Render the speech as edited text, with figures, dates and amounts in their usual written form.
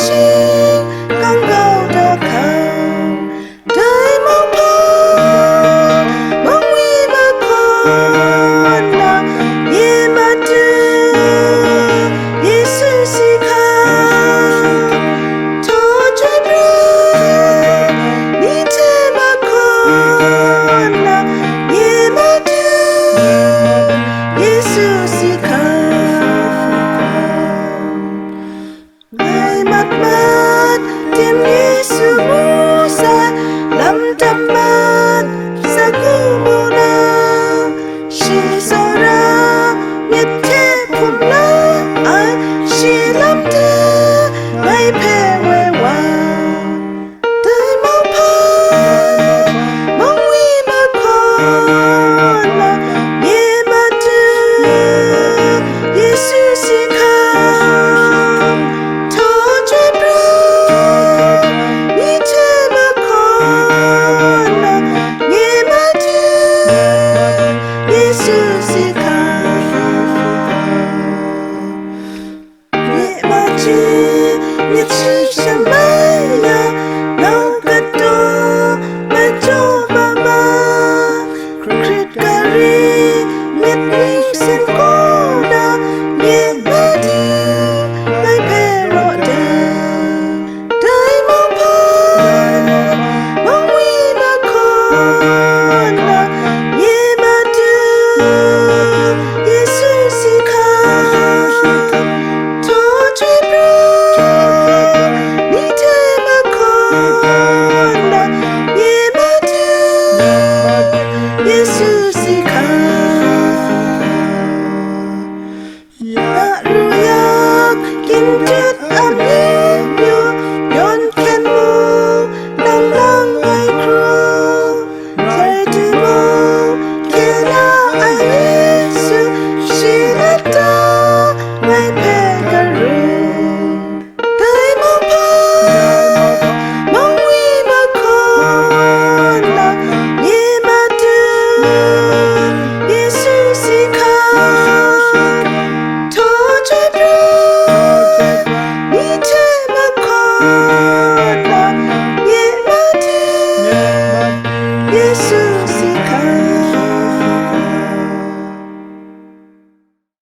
心刚高的口，对梦破梦为么困难，也么的耶稣是靠，托追不你这么困难，也么的耶稣是靠。Mat tim Yesu Musa lam taman sa kumuna shi sora miet te pumla ai shi lam te ngai pe we wa dai mau pa mong wi ma kon la ye ma tu Yesu si ka你吃什么呀？老个多，买做妈妈。Krit kari, miet ning sen koda, ye mati, ngai pero de. Dai mau pa, mau wi ma kona, ye mati, Yesu si ka. Yesus ika Ruyak kintit aminyo yon ken mo lang lang ay kru Zerti mo kena ay Yesu Shilata may pegaru Dai mo pa mong wi makona Ye matu Yesus ika Toje bro Ni te makona Ye matu Yesus ika